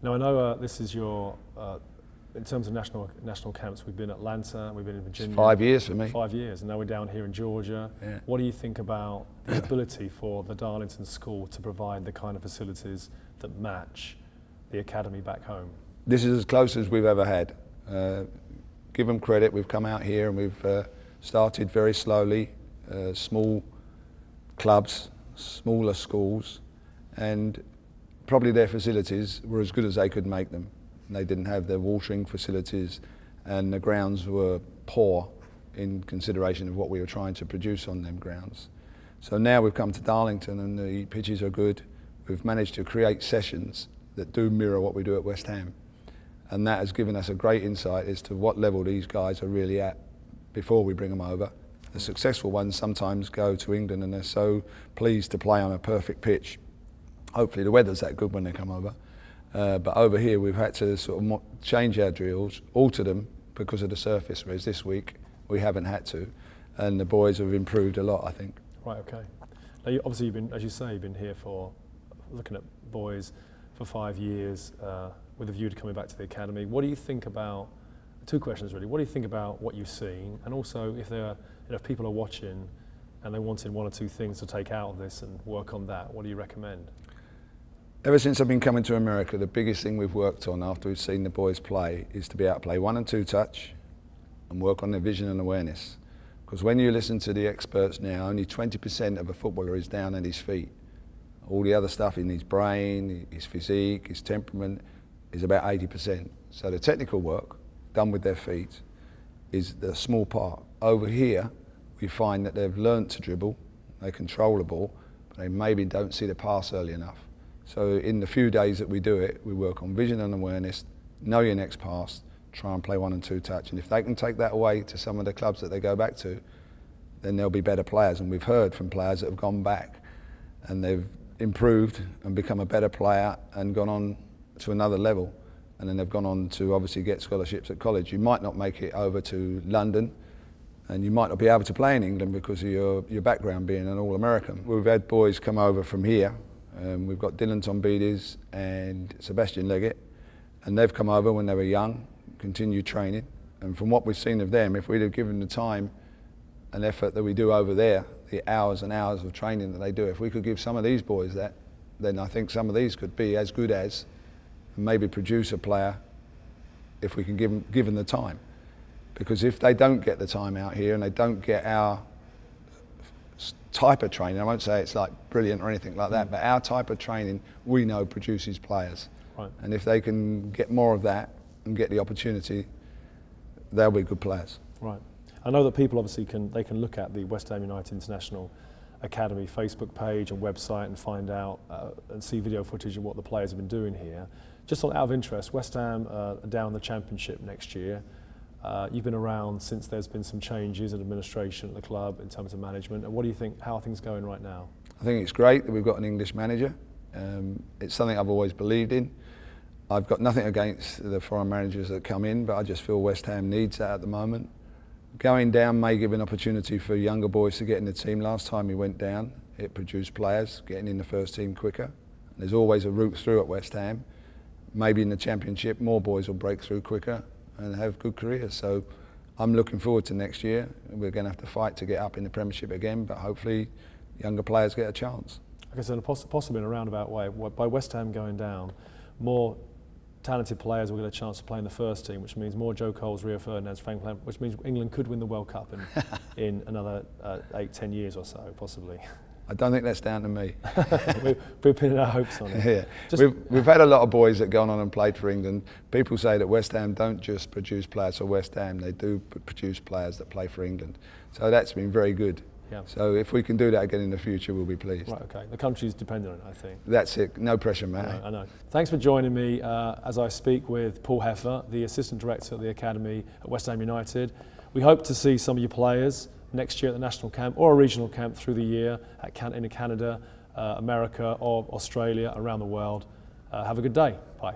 Now I know this is your, in terms of national camps, we've been in Atlanta, we've been in Virginia. It's 5 years for me. 5 years, and now we're down here in Georgia. Yeah. What do you think about the ability for the Darlington school to provide the kind of facilities that match the academy back home? This is as close as we've ever had. Give them credit, we've come out here and we've started very slowly, small clubs, smaller schools, and probably their facilities were as good as they could make them. They didn't have their watering facilities and the grounds were poor in consideration of what we were trying to produce on them grounds. So now we've come to Darlington and the pitches are good. We've managed to create sessions that do mirror what we do at West Ham. And that has given us a great insight as to what level these guys are really at before we bring them over. The successful ones sometimes go to England and they're so pleased to play on a perfect pitch. Hopefully the weather's that good when they come over. But over here we've had to sort of change our drills, alter them because of the surface, whereas this week we haven't had to. And the boys have improved a lot, I think. Right, okay. Now obviously you've been, as you say, you've been here for, looking at boys for 5 years with a view to coming back to the academy. What do you think about, two questions really, what do you think about what you've seen, and also if there are, if people are watching and they wanted one or two things to take out of this and work on that, what do you recommend? Ever since I've been coming to America, the biggest thing we've worked on after we've seen the boys play is to be able to play 1 and 2 touch and work on their vision and awareness. Because when you listen to the experts now, only 20% of a footballer is down at his feet. All the other stuff in his brain, his physique, his temperament is about 80%. So the technical work done with their feet is the small part. Over here, we find that they've learnt to dribble, they control the ball, but they maybe don't see the pass early enough. So in the few days that we do it, we work on vision and awareness, know your next pass, try and play 1 and 2 touch. And if they can take that away to some of the clubs that they go back to, then they'll be better players. And we've heard from players that have gone back and they've improved and become a better player and gone on to another level. And then they've gone on to obviously get scholarships at college. You might not make it over to London and you might not be able to play in England because of your background being an All-American. We've had boys come over from here. We've got Dylan Tombides and Sebastian Leggett, and they've come over when they were young, continued training. And from what we've seen of them, if we'd have given the time and effort that we do over there, the hours and hours of training that they do, if we could give some of these boys that, then I think some of these could be as good as, and maybe produce a player if we can give them the time. Because if they don't get the time out here and they don't get our type of training, I won't say it's like brilliant or anything like that, but our type of training we know produces players. Right. And if they can get more of that and get the opportunity, they'll be good players. Right. I know that people obviously can look at the West Ham United International Academy Facebook page and website and find out and see video footage of what the players have been doing here. Just out of interest, West Ham are down the Championship next year. You've been around since there's been some changes in administration at the club in terms of management. And what do you think, how are things going right now? I think it's great that we've got an English manager. It's something I've always believed in. I've got nothing against the foreign managers that come in, but I just feel West Ham needs that at the moment. Going down may give an opportunity for younger boys to get in the team. Last time we went down, it produced players getting in the first team quicker. There's always a route through at West Ham. Maybe in the Championship, more boys will break through quicker and have good careers. So I'm looking forward to next year. We're going to have to fight to get up in the Premiership again, but hopefully younger players get a chance. I guess possibly in a roundabout way, by West Ham going down, more talented players will get a chance to play in the first team, which means more Joe Coles, Rio Ferdinands, Frank Lampard, which means England could win the World Cup in another 8-10 years or so, possibly. I don't think that's down to me. We're pinning our hopes on it. Yeah. We've had a lot of boys that have gone on and played for England. People say that West Ham don't just produce players for West Ham, they do produce players that play for England. So that's been very good. Yeah. So if we can do that again in the future, we'll be pleased. Right, okay. The country's dependent on it, I think. That's it. No pressure, Matt. I know. Thanks for joining me as I speak with Paul Heffer, the Assistant Director at the Academy at West Ham United. We hope to see some of your players next year at the national camp or a regional camp through the year in Canada, America or Australia, around the world. Have a good day. Bye.